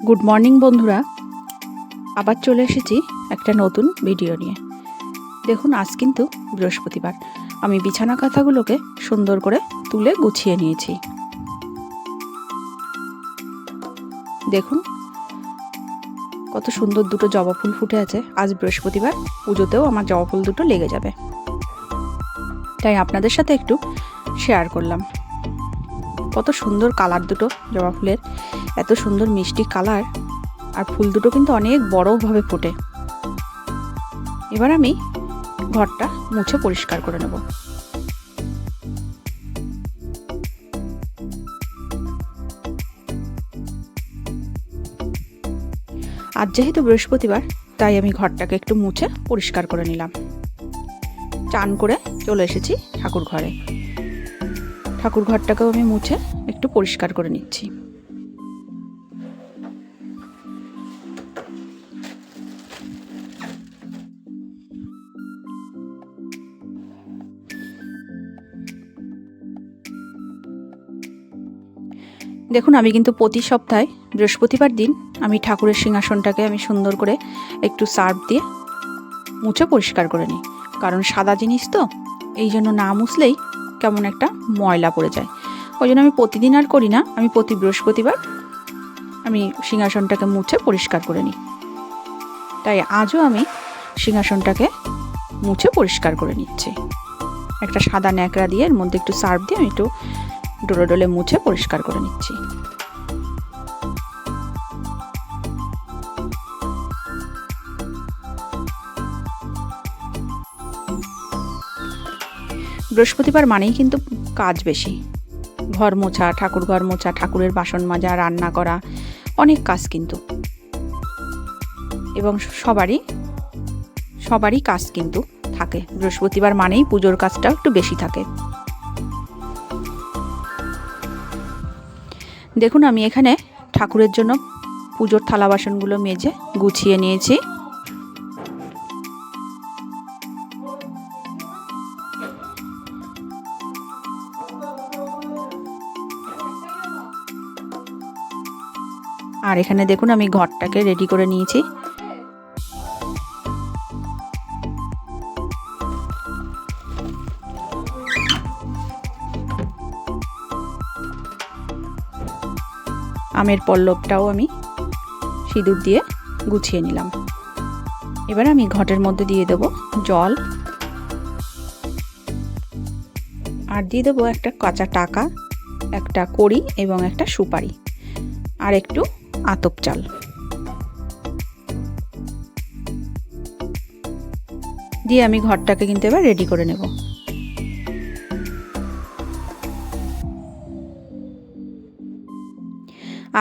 Good morning বন্ধুরা, আবার চলে এসেছি একটা নতুন ভিডিও নিয়ে। দেখুন, আজ কিন্তু বৃহস্পতিবার। আমি বিছানা কাঁথাগুলোকে সুন্দর করে তুলে গুছিয়ে নিয়েছি। দেখুন কত সুন্দর দুটো জবা ফুল ফুটে আছে। আজ বৃহস্পতিবার, পুজোতেও আমার জবা ফুল দুটো লেগে যাবে, তাই আপনাদের সাথে একটু শেয়ার করলাম। কত সুন্দর কালার দুটো জবা ফুলের, এত সুন্দর মিষ্টি কালার, আর ফুল দুটো কিন্তু অনেক বড়ভাবে ফোটে। এবার আমি ঘরটা মুছে পরিষ্কার করে নেব। আজ যেহেতু বৃহস্পতিবার, তাই আমি ঘরটাকে একটু মুছে পরিষ্কার করে নিলাম। চান করে চলে এসেছি ঠাকুর ঘরে। ঠাকুর ঘরটাকেও আমি মুছে একটু পরিষ্কার করে নিচ্ছি। দেখুন, আমি কিন্তু প্রতি সপ্তাহে বৃহস্পতিবার দিন আমি ঠাকুরের সিংহাসনটাকে আমি সুন্দর করে একটু সার্ফ দিয়ে মুছে পরিষ্কার করে নিই। কারণ সাদা জিনিস তো, এই জন্য না মুছলেই কেমন একটা ময়লা পড়ে যায়। ওই জন্য আমি প্রতিদিন আর করি না, আমি প্রতি বৃহস্পতিবার আমি সিংহাসনটাকে মুছে পরিষ্কার করে নিই। তাই আজও আমি সিংহাসনটাকে মুছে পরিষ্কার করে নিচ্ছি। একটা সাদা ন্যাকড়া দিয়ে এর মধ্যে একটু সার্ফ দিয়ে আমি একটু ডোলে ডোলে মুছে পরিষ্কার করে নিচ্ছি। বৃহস্পতিবার মানেই কিন্তু কাজ বেশি। ঘর মোছা, ঠাকুর ঘর মোছা, ঠাকুরের বাসন মাজা, রান্না করা, অনেক কাজ কিন্তু। এবং সবারই কাজ কিন্তু থাকে। বৃহস্পতিবার মানেই পুজোর কাজটা একটু বেশি থাকে। দেখুন, আমি এখানে ঠাকুরের জন্য পুজোর থালা বাসনগুলো মেজে গুছিয়ে নিয়েছি। আর এখানে দেখুন, আমি ঘরটাকে রেডি করে নিয়েছি। আমের পল্লবটাও আমি সিঁদুর দিয়ে গুছিয়ে নিলাম। এবার আমি ঘটের মধ্যে দিয়ে দেব জল, আর দিয়ে দেবো একটা কাঁচা টাকা, একটা কড়ি এবং একটা সুপারি, আর একটু আতপ চাল। দিয়ে আমি ঘরটাকে কিন্তু এবার রেডি করে নেব।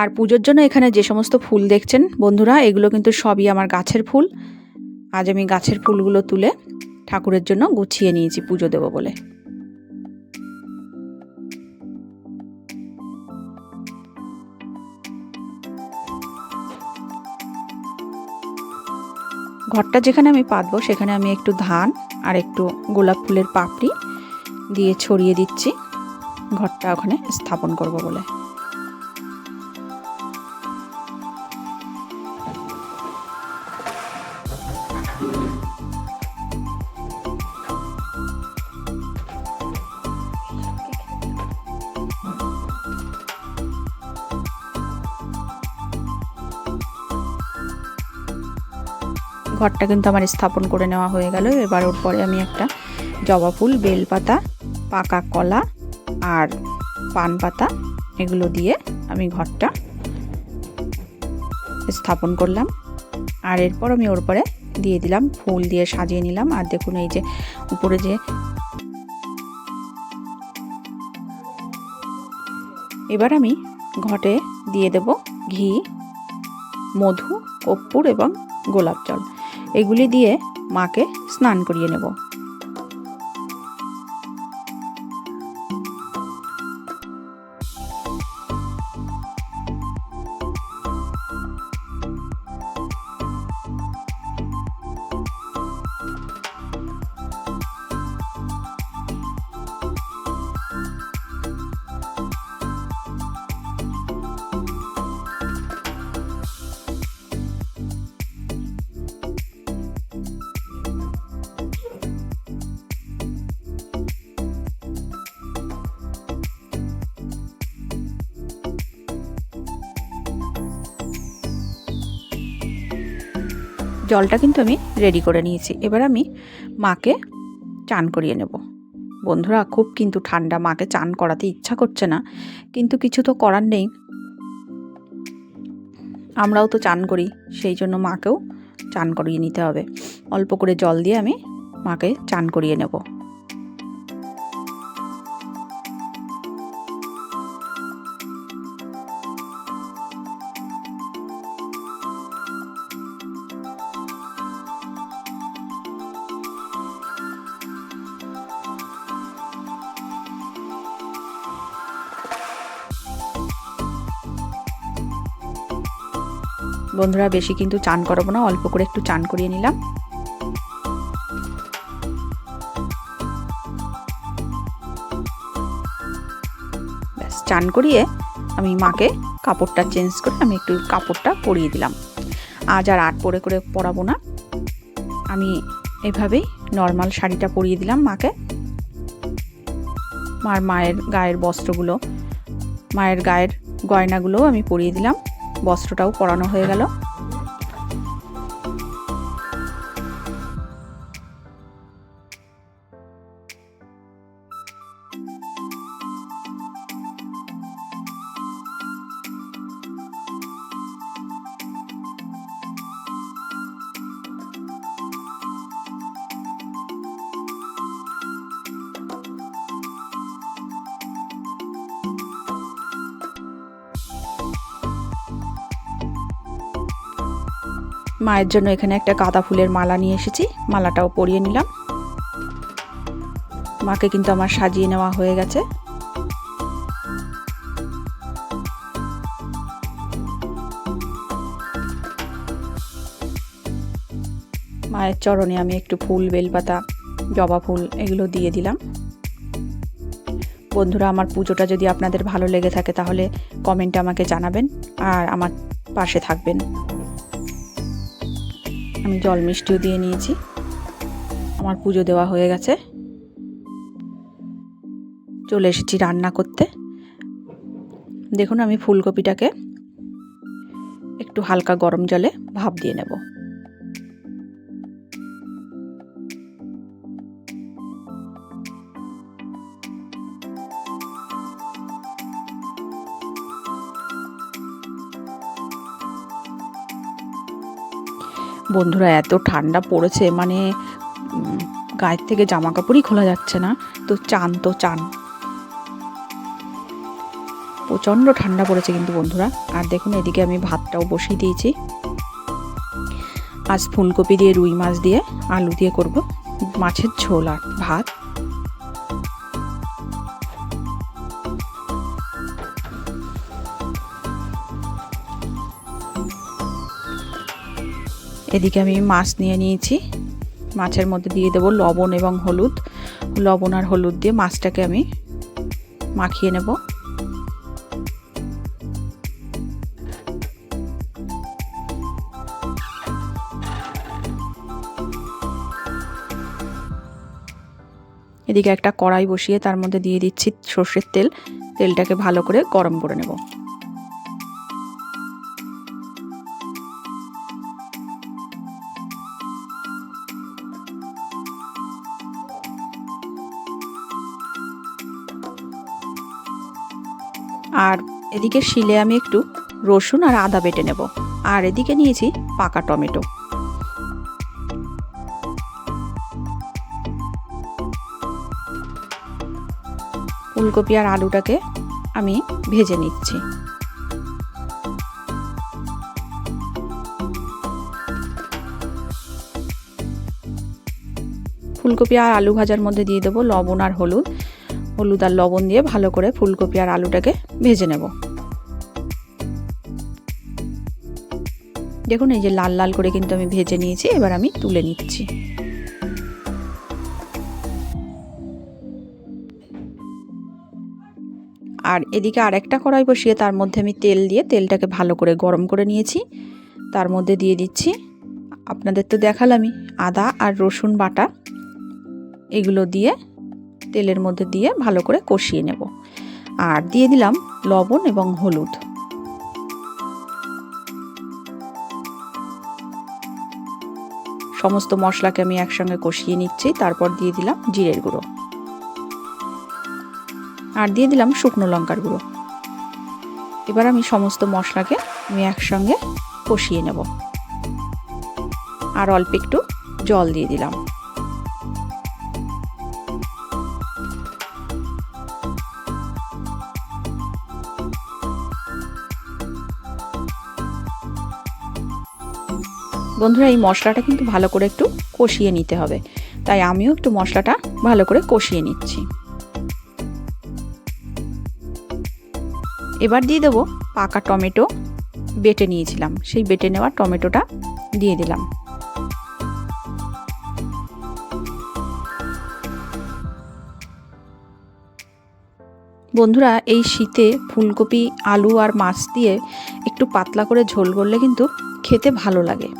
আর পুজোর জন্য এখানে যে সমস্ত ফুল দেখছেন বন্ধুরা, এগুলো কিন্তু সবই আমার গাছের ফুল। আজ আমি গাছের ফুলগুলো তুলে ঠাকুরের জন্য গুছিয়ে নিয়েছি পুজো দেব বলে। ঘরটা যেখানে আমি পাতবো সেখানে আমি একটু ধান আর একটু গোলাপ ফুলের পাপড়ি দিয়ে ছড়িয়ে দিচ্ছি, ঘরটা ওখানে স্থাপন করব বলে। ঘরটা কিন্তু আমার স্থাপন করে নেওয়া হয়ে গেল। এবার ওর পরে আমি একটা জবা ফুল, বেলপাতা, পাকা কলা আর পান পাতা এগুলো দিয়ে আমি ঘরটা স্থাপন করলাম। আর এরপর আমি ওর পরে দিয়ে দিলাম ফুল দিয়ে সাজিয়ে নিলাম। আর দেখুন, এই যে উপরে যে এবার আমি ঘটে দিয়ে দেব ঘি, মধু, কর্পূর এবং গোলাপ জল। এগুলি দিয়ে মাকে স্নান করিয়ে নেব। জলটা কিন্তু আমি রেডি করে নিয়েছি। এবার আমি মাকে চান করিয়ে নেব। বন্ধুরা, খুব কিন্তু ঠান্ডা, মাকে চান করাতে ইচ্ছা করছে না, কিন্তু কিছু তো করার নেই, আমরাও তো চান করি, সেই জন্য মাকেও চান করিয়ে নিতে হবে। অল্প করে জল দিয়ে আমি মাকে চান করিয়ে নেব। বন্ধুরা, বেশি কিন্তু চান করাবো না, অল্প করে একটু চান করিয়ে নিলাম। ব্যাস, চান করিয়ে আমি মাকে কাপড়টা চেঞ্জ করে আমি একটু কাপড়টা পরিয়ে দিলাম। আজ আর আট পরে করে পরাবো না, আমি এভাবেই নর্মাল শাড়িটা পরিয়ে দিলাম মাকে। মায়ের গায়ের বস্ত্রগুলো, মায়ের গায়ের গয়নাগুলোও আমি পরিয়ে দিলাম, বস্ত্রটাও পরানো হয়ে গেল। মায়ের জন্য এখানে একটা গাঁদা ফুলের মালা নিয়ে এসেছি, মালাটাও পরিয়ে নিলাম। মাকে কিন্তু আমার সাজিয়ে নেওয়া হয়ে গেছে। মায়ের চরণে আমি একটু ফুল, বেলপাতা, জবা ফুল এগুলো দিয়ে দিলাম। বন্ধুরা, আমার পুজোটা যদি আপনাদের ভালো লেগে থাকে তাহলে কমেন্টে আমাকে জানাবেন আর আমার পাশে থাকবেন। আমি জল মিষ্টিও দিয়ে নিয়েছি। আমার পুজো দেওয়া হয়ে গেছে, চলে এসেছি রান্না করতে। দেখুন, আমি ফুলকপিটাকে একটু হালকা গরম জলে ভাপ দিয়ে নেব। বন্ধুরা, এত ঠান্ডা পড়েছে, মানে গায়ের থেকে জামা কাপড়ই খোলা যাচ্ছে না। তো চান প্রচণ্ড ঠান্ডা পড়েছে কিন্তু বন্ধুরা। আর দেখুন, এদিকে আমি ভাতটাও বসিয়ে দিয়েছি। আজ ফুলকপি দিয়ে, রুই মাছ দিয়ে, আলু দিয়ে করব মাছের ঝোল আর ভাত। এদিকে আমি মাছ নিয়ে নিয়েছি, মাছের মধ্যে দিয়ে দেব লবণ এবং হলুদ। লবণ আর হলুদ দিয়ে মাছটাকে আমি মাখিয়ে নেব। এদিকে একটা কড়াই বসিয়ে তার মধ্যে দিয়ে দিচ্ছি সর্ষের তেল। তেলটাকে ভালো করে গরম করে নেব। আর এদিকে শিলে আমি একটু রসুন আর আদা বেটে নেব। আর এদিকে নিয়েছি পাকা টমেটো। ফুলকপি আর আলুটাকে আমি ভেজে নিচ্ছি। ফুলকপি আর আলু ভাজার মধ্যে দিয়ে দেবো লবণ আর হলুদ। হলুদ আর লবণ দিয়ে ভালো করে ফুলকপি আর আলুটাকে ভেজে নেব। দেখুন, এই যে লাল লাল করে কিন্তু আমি ভেজে নিয়েছি। এবার আমি তুলে নিচ্ছি। আর এদিকে আরেকটা কড়াই বসিয়ে তার মধ্যে আমি তেল দিয়ে তেলটাকে ভালো করে গরম করে নিয়েছি। তার মধ্যে দিয়ে দিচ্ছি, আপনাদের তো দেখালামই, আদা আর রসুন বাটা। এগুলো দিয়ে তেলের মধ্যে দিয়ে ভালো করে কষিয়ে নেব। আর দিয়ে দিলাম লবণ এবং হলুদ। সমস্ত মশলাকে আমি একসঙ্গে কষিয়ে নিচ্ছি। তারপর দিয়ে দিলাম জিরের গুঁড়ো আর দিয়ে দিলাম শুকনো লঙ্কার গুঁড়ো। এবার আমি সমস্ত মশলাকে আমি একসঙ্গে কষিয়ে নেব আর অল্প একটু জল দিয়ে দিলাম। বন্ধুরা, এই মশলাটা কিন্তু ভালো করে একটু কষিয়ে নিতে হবে, তাই আমিও একটু মশলাটা ভালো করে কষিয়ে নিচ্ছি। এবার দিয়ে দেবো পাকা টমেটো বেটে নিয়েছিলাম, সেই বেটে নেওয়া টমেটোটা দিয়ে দিলাম। বন্ধুরা, এই শীতে ফুলকপি, আলু আর মাছ দিয়ে একটু পাতলা করে ঝোল করলে কিন্তু খেতে ভালো লাগে।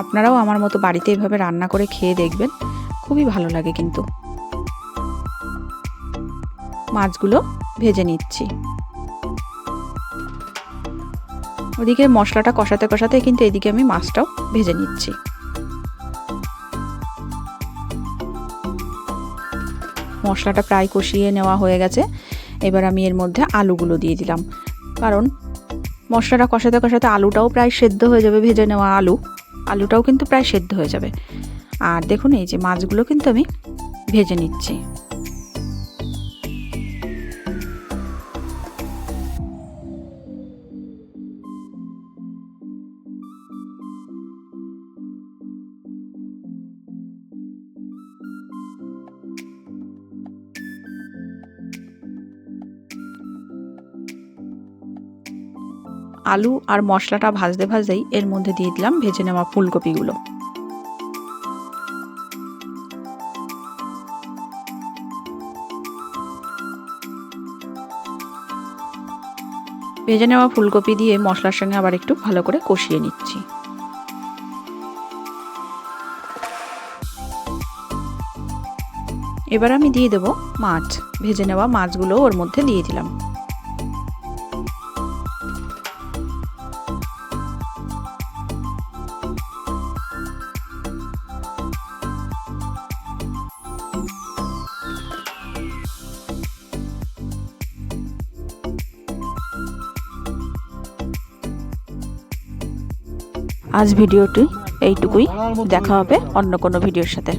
আপনারাও আমার মতো বাড়িতে এভাবে রান্না করে খেয়ে দেখবেন, খুবই ভালো লাগে কিন্তু। মাছগুলো ভেজে নিচ্ছি। ওদিকে মশলাটা কষাতে কষাতে কিন্তু এদিকে আমি মাছটাও ভেজে নিচ্ছি। মশলাটা প্রায় কষিয়ে নেওয়া হয়ে গেছে। এবার আমি এর মধ্যে আলুগুলো দিয়ে দিলাম, কারণ মশলাটা কষাতে কষাতে আলুটাও প্রায় সেদ্ধ হয়ে যাবে। ভেজে নেওয়া আলুটাও কিন্তু প্রায় সেদ্ধ হয়ে যাবে। আর দেখুন, এই যে মাছগুলো কিন্তু আমি ভেজে নিচ্ছি। আলু আর মশলাটা ভাজতে ভাজতেই এর মধ্যে দিয়ে দিলাম ভেজে নেওয়া ফুলকপিগুলো। ভেজে নেওয়া ফুলকপি দিয়ে মশলার সঙ্গে আবার একটু ভালো করে কষিয়ে নিচ্ছি। এবার আমি দিয়ে দেব মাছ। ভেজে নেওয়া মাছগুলো ওর মধ্যে দিয়ে দিলাম। আজ ভিডিওটি এইটুকুই। দেখা হবে অন্য কোনো ভিডিওর সাথে।